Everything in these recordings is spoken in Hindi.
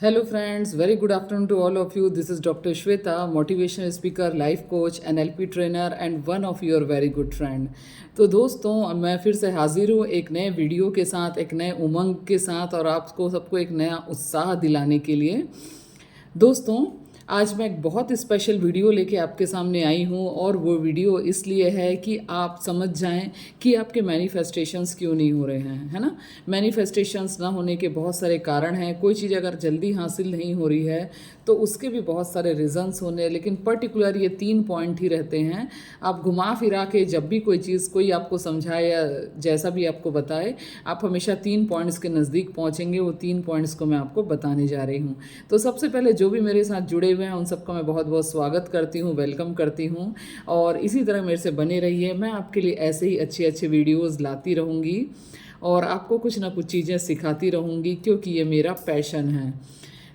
Hello, friends. Very good afternoon to all of you. This is Dr. Shweta, motivational speaker, life coach, NLP trainer, and one of your very good friend. तो दोस्तों मैं फिर से हाजिर हूँ एक नए वीडियो के साथ, एक नए उमंग के साथ और आपको सबको एक नया उत्साह दिलाने के लिए। दोस्तों आज मैं एक बहुत स्पेशल वीडियो लेके आपके सामने आई हूँ और वो वीडियो इसलिए है कि आप समझ जाएं कि आपके मैनिफेस्टेशंस क्यों नहीं हो रहे हैं, है ना। मैनिफेस्टेशंस ना होने के बहुत सारे कारण हैं। कोई चीज़ अगर जल्दी हासिल नहीं हो रही है तो उसके भी बहुत सारे रीज़न्स होने, लेकिन पर्टिकुलर ये 3 पॉइंट ही रहते हैं। आप घुमा फिरा के जब भी कोई चीज़ कोई आपको समझाए या जैसा भी आपको बताए, आप हमेशा 3 पॉइंट्स के नज़दीक पहुँचेंगे। वो 3 पॉइंट्स को मैं आपको बताने जा रही हूँ। तो सबसे पहले जो भी मेरे साथ जुड़े हुए हैं उन सबका मैं बहुत बहुत स्वागत करती हूँ, वेलकम करती हूँ और इसी तरह मेरे से बने रहिए। मैं आपके लिए ऐसे ही अच्छे अच्छे वीडियोज़ लाती रहूँगी और आपको कुछ ना कुछ चीज़ें सिखाती रहूँगी क्योंकि ये मेरा पैशन है।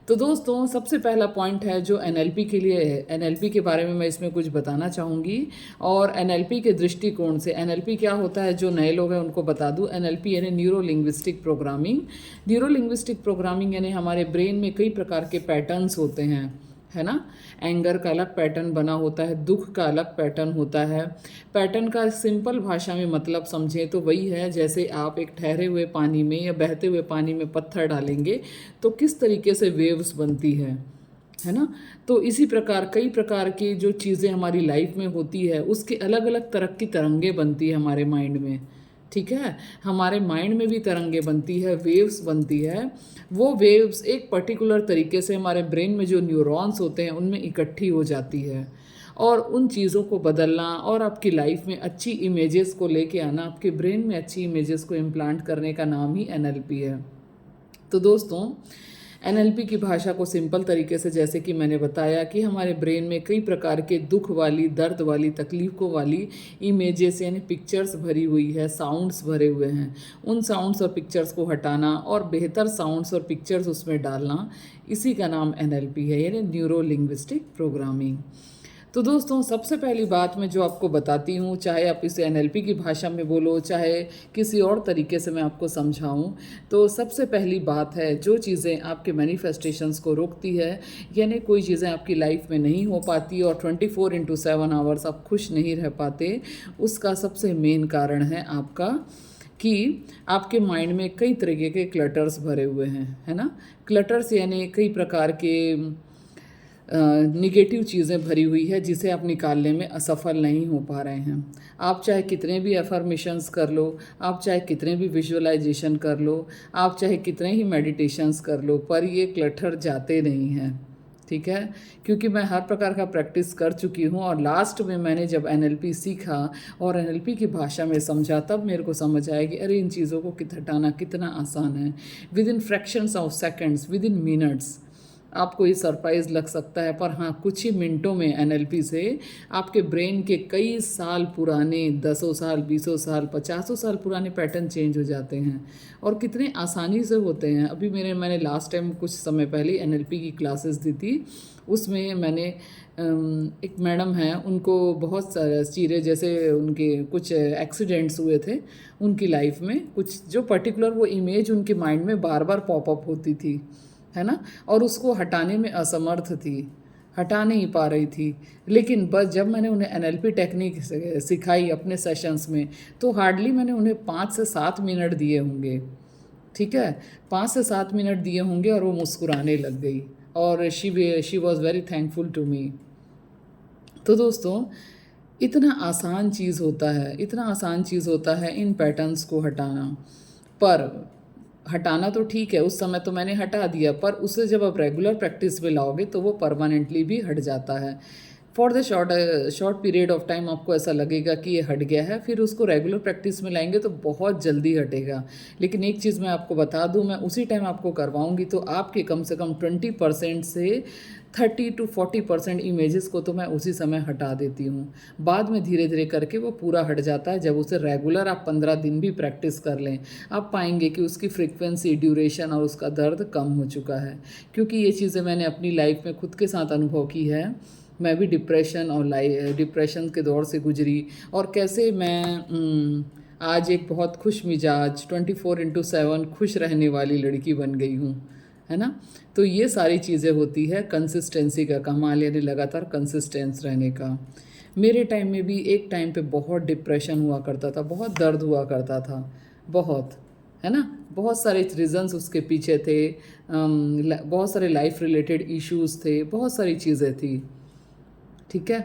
तो दोस्तों सबसे पहला पॉइंट है जो एनएलपी के लिए है। एनएलपी के बारे में मैं इसमें कुछ बताना चाहूँगी और एनएलपी के दृष्टिकोण से एनएलपी क्या होता है, जो नए लोग हैं उनको बता दूँ। एनएलपी यानी neuro linguistic programming. Neuro linguistic programming यानी हमारे ब्रेन में कई प्रकार के पैटर्न्स होते हैं, है ना। एंगर का अलग पैटर्न बना होता है, दुख का अलग पैटर्न होता है। पैटर्न का सिंपल भाषा में मतलब समझें तो वही है जैसे आप एक ठहरे हुए पानी में या बहते हुए पानी में पत्थर डालेंगे तो किस तरीके से वेव्स बनती है ना। तो इसी प्रकार कई प्रकार की जो चीज़ें हमारी लाइफ में होती है उसके अलग अलग तरह की तरंगे बनती है हमारे माइंड में, ठीक है। हमारे माइंड में भी तरंगे बनती है, वेव्स बनती है। वो वेव्स एक पर्टिकुलर तरीके से हमारे ब्रेन में जो न्यूरॉन्स होते हैं उनमें इकट्ठी हो जाती है और उन चीज़ों को बदलना और आपकी लाइफ में अच्छी इमेजेस को लेके आना, आपके ब्रेन में अच्छी इमेजेस को इम्प्लांट करने का नाम ही एनएलपी है। तो दोस्तों एनएलपी की भाषा को सिंपल तरीके से जैसे कि मैंने बताया कि हमारे ब्रेन में कई प्रकार के दुख वाली, दर्द वाली, तकलीफ़ों वाली इमेजेस यानी पिक्चर्स भरी हुई है, साउंड्स भरे हुए हैं। उन साउंड्स और पिक्चर्स को हटाना और बेहतर साउंड्स और पिक्चर्स उसमें डालना, इसी का नाम एनएलपी है यानी न्यूरो लिंग्विस्टिक प्रोग्रामिंग। तो दोस्तों सबसे पहली बात मैं जो आपको बताती हूँ, चाहे आप इसे एनएलपी की भाषा में बोलो चाहे किसी और तरीके से मैं आपको समझाऊँ, तो सबसे पहली बात है जो चीज़ें आपके मैनिफेस्टेशंस को रोकती है यानी कोई चीज़ें आपकी लाइफ में नहीं हो पाती और 24/7 आवर्स आप खुश नहीं रह पाते, उसका सबसे मेन कारण है आपका कि आपके माइंड में कई तरीके के क्लटर्स भरे हुए हैं, है ना। क्लटर्स यानी कई प्रकार के निगेटिव चीज़ें भरी हुई है जिसे आप निकालने में असफल नहीं हो पा रहे हैं। आप चाहे कितने भी अफर्मेशंस कर लो, आप चाहे कितने भी विजुअलाइजेशन कर लो, आप चाहे कितने ही मेडिटेशंस कर लो, पर ये क्लटर जाते नहीं हैं, ठीक है। क्योंकि मैं हर प्रकार का प्रैक्टिस कर चुकी हूँ और लास्ट में मैंने जब एनएलपी सीखा और एनएलपी की भाषा में समझा तब मेरे को समझ आया कि अरे इन चीज़ों को हटाना कितना आसान है। With in fractions of seconds, with in minutes. आपको ये सरप्राइज़ लग सकता है पर हाँ, कुछ ही मिनटों में एनएलपी से आपके ब्रेन के कई साल पुराने, 10 साल, 20 साल, 50 साल पुराने पैटर्न चेंज हो जाते हैं और कितने आसानी से होते हैं। अभी मैंने लास्ट टाइम कुछ समय पहले एनएलपी की क्लासेस दी थी। उसमें मैंने एक मैडम हैं, उनको बहुत सारे चीज़ें जैसे उनके कुछ एक्सीडेंट्स हुए थे उनकी लाइफ में, कुछ जो पर्टिकुलर वो इमेज उनके माइंड में बार बार पॉपअप होती थी, है ना। और उसको हटाने में असमर्थ थी, हटा नहीं पा रही थी। लेकिन बस जब मैंने उन्हें एनएलपी टेक्निक सिखाई अपने सेशंस में तो हार्डली मैंने उन्हें 5 से 7 मिनट दिए होंगे, ठीक है। 5 से 7 मिनट दिए होंगे और वो मुस्कुराने लग गई और she was very thankful to me. तो दोस्तों इतना आसान चीज़ होता है, इतना आसान चीज़ होता है इन पैटर्न्स को हटाना। पर हटाना तो ठीक है, उस समय तो मैंने हटा दिया, पर उसे जब आप रेगुलर प्रैक्टिस में लाओगे तो वो परमानेंटली भी हट जाता है। For the short period of time आपको ऐसा लगेगा कि ये हट गया है, फिर उसको रेगुलर प्रैक्टिस में लाएंगे तो बहुत जल्दी हटेगा। लेकिन एक चीज़ मैं आपको बता दूं, मैं उसी टाइम आपको करवाऊंगी तो आपके कम से कम 20% से 30 to 40% इमेजेस को तो मैं उसी समय हटा देती हूँ। बाद में धीरे धीरे करके वो पूरा हट जाता है। जब उसे रेगुलर आप 15 दिन भी प्रैक्टिस कर लें, आप पाएंगे कि उसकी फ्रीक्वेंसी, ड्यूरेशन और उसका दर्द कम हो चुका है। क्योंकि ये चीज़ें मैंने अपनी लाइफ में खुद के साथ अनुभव की है। मैं भी डिप्रेशन के दौर से गुजरी और कैसे मैं आज एक बहुत खुश मिजाज 24/7 खुश रहने वाली लड़की बन गई हूँ, है ना। तो ये सारी चीज़ें होती है कंसिस्टेंसी का कमाल, यानी लगातार कंसिस्टेंस रहने का। मेरे टाइम में भी एक टाइम पे बहुत डिप्रेशन हुआ करता था, बहुत दर्द हुआ करता था, बहुत, है ना। बहुत सारे रीज़न्स उसके पीछे थे, बहुत सारे लाइफ रिलेटेड इश्यूज थे, बहुत सारी चीज़ें थी, ठीक है।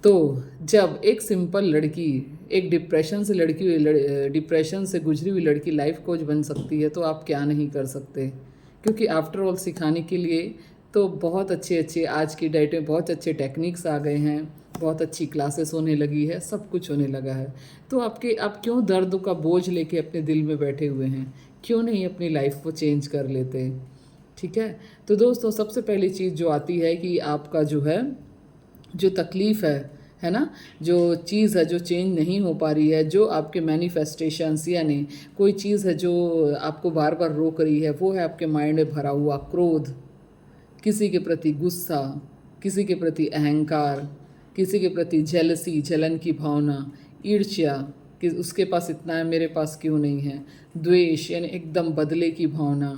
तो जब एक सिंपल लड़की, एक डिप्रेशन से लड़की हुई डिप्रेशन से गुजरी हुई लड़की लाइफ कोच बन सकती है, तो आप क्या नहीं कर सकते। क्योंकि आफ्टर ऑल सिखाने के लिए तो बहुत अच्छे अच्छे आज की डेट में बहुत अच्छे टेक्निक्स आ गए हैं, बहुत अच्छी क्लासेस होने लगी है, सब कुछ होने लगा है। तो आप क्यों दर्द का बोझ लेके अपने दिल में बैठे हुए हैं, क्यों नहीं अपनी लाइफ को चेंज कर लेते, ठीक है। तो दोस्तों सबसे पहली चीज़ जो आती है कि आपका जो है, जो तकलीफ़ है ना, जो चीज़ है जो चेंज नहीं हो पा रही है, जो आपके मैनिफेस्टेशंस, यानी कोई चीज़ है जो आपको बार बार रोक रही है, वो है आपके माइंड में भरा हुआ क्रोध, किसी के प्रति गुस्सा, किसी के प्रति अहंकार, किसी के प्रति जेलसी, जलन की भावना, ईर्ष्या कि उसके पास इतना है मेरे पास क्यों नहीं है, द्वेष यानी एकदम बदले की भावना,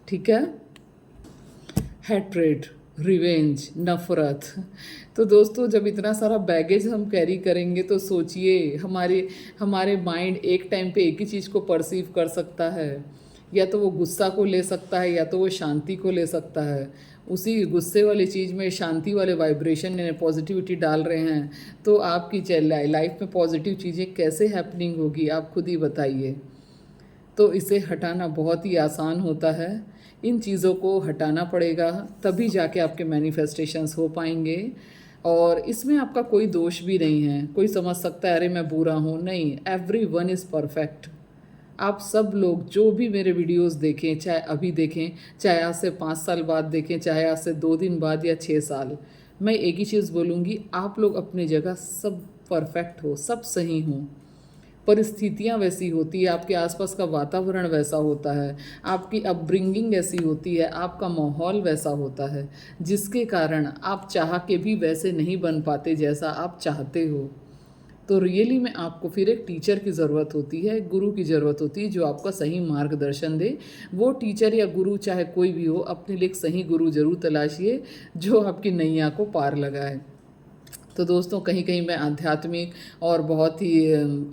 ठीक है, हैट्रेड, रिवेंज, नफ़रत। तो दोस्तों जब इतना सारा बैगेज हम कैरी करेंगे तो सोचिए हमारे हमारे माइंड एक टाइम पे एक ही चीज़ को परसीव कर सकता है, या तो वो गुस्सा को ले सकता है या तो वो शांति को ले सकता है। उसी गुस्से वाली चीज़ में शांति वाले वाइब्रेशन यानी पॉजिटिविटी डाल रहे हैं, तो आपकी लाइफ में पॉजिटिव चीज़ें कैसे हैपनिंग होगी, आप खुद ही बताइए। तो इसे हटाना बहुत ही आसान होता है, इन चीज़ों को हटाना पड़ेगा, तभी जाके आपके मैनिफेस्टेशंस हो पाएंगे। और इसमें आपका कोई दोष भी नहीं है। कोई समझ सकता है अरे मैं बुरा हूँ, नहीं, एवरी वन इज़ परफेक्ट। आप सब लोग जो भी मेरे वीडियोस देखें, चाहे अभी देखें, चाहे आज से 5 साल बाद देखें, चाहे आज से 2 दिन बाद या 6 साल, मैं एक ही चीज़ बोलूँगी, आप लोग अपनी जगह सब परफेक्ट हो, सब सही हों। परिस्थितियाँ वैसी होती है, आपके आसपास का वातावरण वैसा होता है, आपकी अपब्रिंगिंग ऐसी होती है, आपका माहौल वैसा होता है, जिसके कारण आप चाह के भी वैसे नहीं बन पाते जैसा आप चाहते हो। तो रियली में आपको फिर एक टीचर की ज़रूरत होती है, एक गुरु की ज़रूरत होती है जो आपका सही मार्गदर्शन दे। वो टीचर या गुरु चाहे कोई भी हो, अपने लिए एक सही गुरु ज़रूर तलाशिए जो आपकी नैया को पार लगाए। तो दोस्तों कहीं कहीं मैं आध्यात्मिक और बहुत ही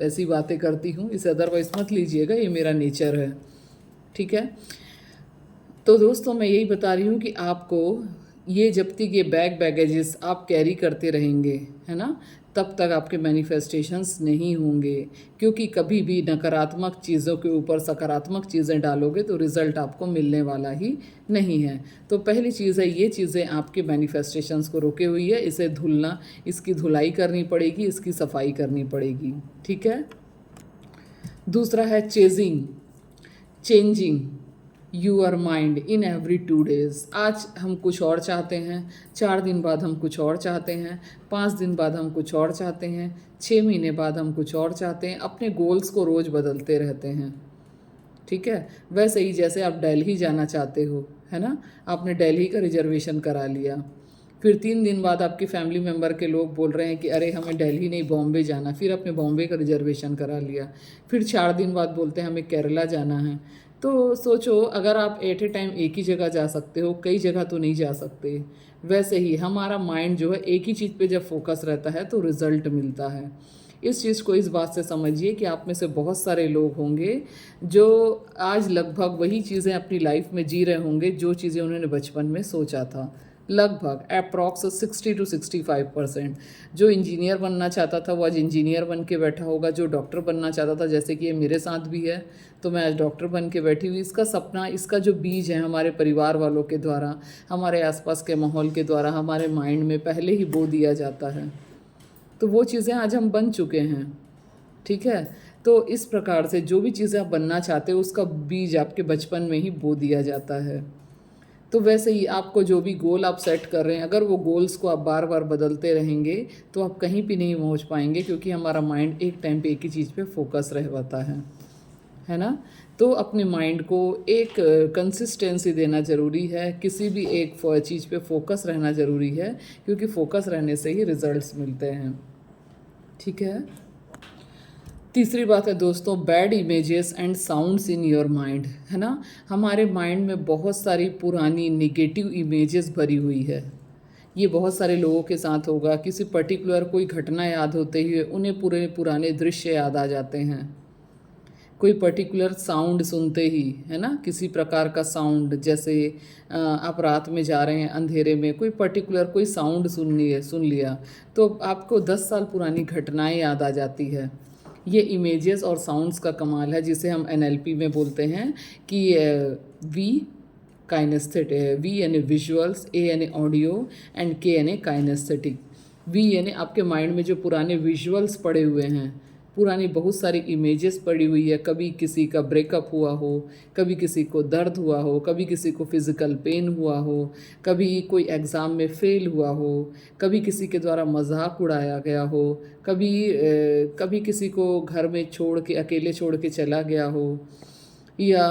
ऐसी बातें करती हूँ, इसे अदरवाइज़ मत लीजिएगा, ये मेरा नेचर है, ठीक है। तो दोस्तों मैं यही बता रही हूँ कि आपको ये जब तक ये बैगेजेस आप कैरी करते रहेंगे, है ना, तब तक आपके मैनिफेस्टेशंस नहीं होंगे। क्योंकि कभी भी नकारात्मक चीज़ों के ऊपर सकारात्मक चीज़ें डालोगे तो रिज़ल्ट आपको मिलने वाला ही नहीं है। तो पहली चीज़ है, ये चीज़ें आपके मैनिफेस्टेशंस को रोके हुई है, इसे धुलना, इसकी धुलाई करनी पड़ेगी, इसकी सफाई करनी पड़ेगी, ठीक है। दूसरा है changing your mind in every 2 days। आज हम कुछ और चाहते हैं, 4 दिन बाद हम कुछ और चाहते हैं, 5 दिन बाद हम कुछ और चाहते हैं, 6 महीने बाद हम कुछ और चाहते हैं। अपने गोल्स को रोज़ बदलते रहते हैं, ठीक है। वैसे ही जैसे आप दिल्ली जाना चाहते हो, है ना, आपने दिल्ली का रिजर्वेशन करा लिया, फिर 3 दिन बाद आपके फैमिली मेम्बर के लोग बोल रहे हैं कि अरे हमें दिल्ली नहीं बॉम्बे जाना, फिर आपने बॉम्बे का रिजर्वेशन करा लिया, फिर 4 दिन बाद बोलते हैं हमें केरला जाना है। तो सोचो, अगर आप एट ए टाइम एक ही जगह जा सकते हो, कई जगह तो नहीं जा सकते। वैसे ही हमारा माइंड जो है एक ही चीज़ पे जब फोकस रहता है तो रिज़ल्ट मिलता है। इस चीज़ को इस बात से समझिए कि आप में से बहुत सारे लोग होंगे जो आज लगभग वही चीज़ें अपनी लाइफ में जी रहे होंगे जो चीज़ें उन्होंने बचपन में सोचा था। लगभग अप्रॉक्स 60 to 65%। जो इंजीनियर बनना चाहता था वो आज इंजीनियर बन के बैठा होगा, जो डॉक्टर बनना चाहता था, जैसे कि ये मेरे साथ भी है, तो मैं आज डॉक्टर बन के बैठी हुई। इसका सपना, इसका जो बीज है हमारे परिवार वालों के द्वारा, हमारे आसपास के माहौल के द्वारा हमारे माइंड में पहले ही बो दिया जाता है। तो वो चीज़ें आज हम बन चुके हैं, ठीक है। तो इस प्रकार से जो भी चीज़ें आप बनना चाहते हो उसका बीज आपके बचपन में ही बो दिया जाता है। तो वैसे ही आपको जो भी गोल आप सेट कर रहे हैं, अगर वो गोल्स को आप बार बार बदलते रहेंगे तो आप कहीं भी नहीं पहुंच पाएंगे, क्योंकि हमारा माइंड एक टाइम पे एक ही चीज़ पे फोकस रह पाता है ना। तो अपने माइंड को एक कंसिस्टेंसी देना ज़रूरी है, किसी भी एक चीज़ पे फोकस रहना ज़रूरी है, क्योंकि फोकस रहने से ही रिजल्ट्स मिलते हैं, ठीक है। तीसरी बात है दोस्तों, bad images and sounds in your mind, है ना। हमारे माइंड में बहुत सारी पुरानी निगेटिव इमेजेस भरी हुई है। ये बहुत सारे लोगों के साथ होगा। किसी पर्टिकुलर कोई घटना याद होते हुए उन्हें पूरे पुराने दृश्य याद आ जाते हैं। कोई पर्टिकुलर साउंड सुनते ही, है ना, किसी प्रकार का साउंड, जैसे आप रात में जा रहे हैं अंधेरे में, कोई पर्टिकुलर कोई साउंड सुन लिया तो आपको 10 साल पुरानी घटनाएं याद आ जाती है। ये इमेजेस और साउंड्स का कमाल है, जिसे हम एनएलपी में बोलते हैं कि वी काइनेस्थेटिक, वी यानी विजुअल्स, ए यानी ऑडियो एंड के यानी काइनेस्थेटिक। वी यानी आपके माइंड में जो पुराने विजुअल्स पड़े हुए हैं, पुरानी बहुत सारी इमेजेस पड़ी हुई है। कभी किसी का ब्रेकअप हुआ हो, कभी किसी को दर्द हुआ हो, कभी किसी को फिज़िकल पेन हुआ हो, कभी कोई एग्ज़ाम में फ़ेल हुआ हो, कभी किसी के द्वारा मजाक उड़ाया गया हो, कभी किसी को घर में छोड़ के अकेले छोड़ के चला गया हो, या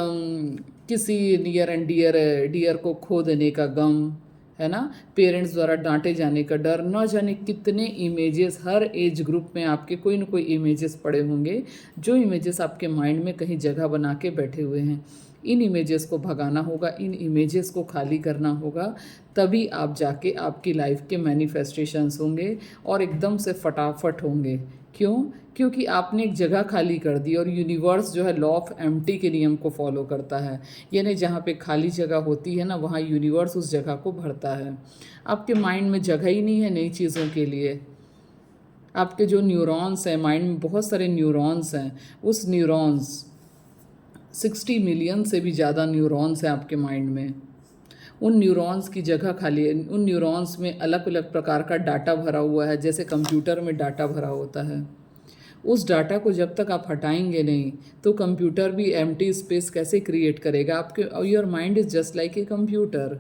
किसी नियर एंड डियर को खो देने का गम, है ना, पेरेंट्स द्वारा डांटे जाने का डर, न जाने कितने इमेजेस। हर एज ग्रुप में आपके कोई ना कोई इमेजेस पड़े होंगे, जो इमेजेस आपके माइंड में कहीं जगह बना के बैठे हुए हैं। इन इमेजेस को भगाना होगा, इन इमेजेस को खाली करना होगा, तभी आप जाके आपकी लाइफ के मैनिफेस्टेशंस होंगे और एकदम से फटाफट होंगे। क्यों? क्योंकि आपने एक जगह खाली कर दी, और यूनिवर्स जो है लॉ ऑफ एम्प्टी के नियम को फॉलो करता है। यानी जहाँ पे खाली जगह होती है ना, वहाँ यूनिवर्स उस जगह को भरता है। आपके माइंड में जगह ही नहीं है नई चीज़ों के लिए। आपके जो न्यूरॉन्स हैं, माइंड में बहुत सारे न्यूरॉन्स हैं, उस न्यूरॉन्स 60 मिलियन से भी ज़्यादा न्यूरॉन्स हैं आपके माइंड में। उन न्यूरॉन्स की जगह खाली है। उन न्यूरॉन्स में अलग अलग प्रकार का डाटा भरा हुआ है, जैसे कंप्यूटर में डाटा भरा होता है। उस डाटा को जब तक आप हटाएंगे नहीं तो कंप्यूटर भी एम्प्टी स्पेस कैसे क्रिएट करेगा। आपके your mind is just like a computer.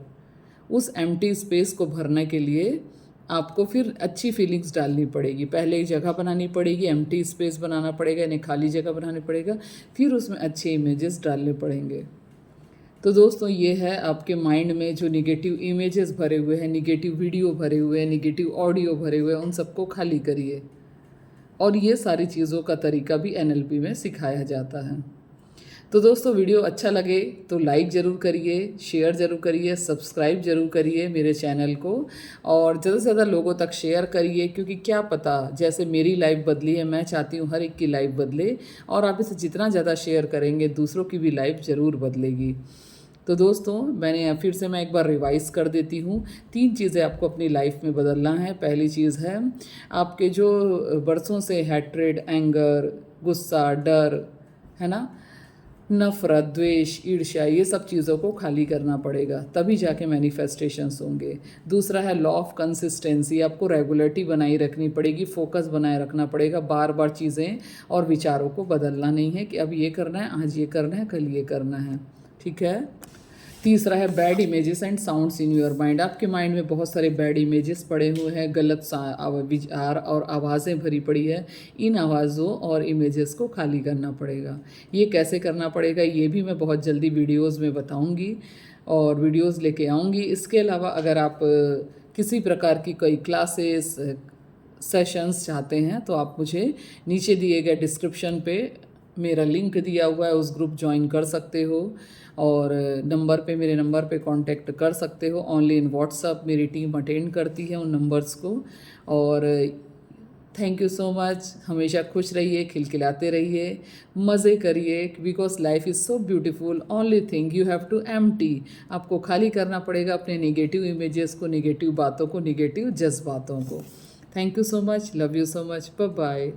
उस एम्प्टी स्पेस को भरने के लिए आपको फिर अच्छी फीलिंग्स डालनी पड़ेगी। पहले एक जगह बनानी पड़ेगी, एम्प्टी स्पेस बनाना पड़ेगा, यानी खाली जगह बनानी पड़ेगा, फिर उसमें अच्छे इमेजेस डालने पड़ेंगे। तो दोस्तों, ये है आपके माइंड में जो निगेटिव इमेजेस भरे हुए हैं, निगेटिव वीडियो भरे हुए हैं, निगेटिव ऑडियो भरे हुए हैं, उन सबको खाली करिए। और ये सारी चीज़ों का तरीका भी एनएलपी में सिखाया जाता है। तो दोस्तों, वीडियो अच्छा लगे तो लाइक ज़रूर करिए, शेयर ज़रूर करिए, सब्सक्राइब ज़रूर करिए मेरे चैनल को, और ज़्यादा से ज़्यादा लोगों तक शेयर करिए। क्योंकि क्या पता, जैसे मेरी लाइफ बदली है, मैं चाहती हूँ हर एक की लाइफ बदले, और आप इसे जितना ज़्यादा शेयर करेंगे दूसरों की भी लाइफ ज़रूर बदलेगी। तो दोस्तों, फिर से मैं एक बार रिवाइज़ कर देती हूँ। 3 चीज़ें आपको अपनी लाइफ में बदलना है। पहली चीज़ है, आपके जो बरसों से हैट्रेड, एंगर, गुस्सा, डर, है ना, नफ़रत, द्वेष, ईर्ष्या, ये सब चीज़ों को खाली करना पड़ेगा, तभी जाके मैनिफेस्टेशंस होंगे। दूसरा है लॉ ऑफ कंसिस्टेंसी। आपको रेगुलरिटी बनाई रखनी पड़ेगी, फोकस बनाए रखना पड़ेगा। बार बार चीज़ें और विचारों को बदलना नहीं है कि अब ये करना है, आज ये करना है, कल ये करना है। ठीक है। तीसरा है bad images and sounds in your mind. आपके माइंड में बहुत सारे बैड इमेजेस पड़े हुए हैं, गलत विचार और आवाज़ें भरी पड़ी है। इन आवाज़ों और इमेजेस को खाली करना पड़ेगा। ये कैसे करना पड़ेगा, ये भी मैं बहुत जल्दी वीडियोज़ में बताऊँगी और वीडियोज़ लेके आऊँगी। इसके अलावा अगर आप किसी प्रकार की कोई क्लासेस, सेशंस चाहते हैं तो आप मुझे नीचे दिए गए डिस्क्रिप्शन पे मेरा लिंक दिया हुआ है, उस ग्रुप ज्वाइन कर सकते हो, और मेरे नंबर पे कांटेक्ट कर सकते हो। ऑनली इन व्हाट्सअप मेरी टीम अटेंड करती है उन नंबर्स को। और थैंक यू सो मच। हमेशा खुश रहिए, खिलखिलाते रहिए, मज़े करिए, because life is so beautiful. Only thing you have to empty. आपको खाली करना पड़ेगा अपने नेगेटिव इमेजेस को, नेगेटिव बातों को, नेगेटिव जज्बातों को। Thank you so much, love you so much, bye bye.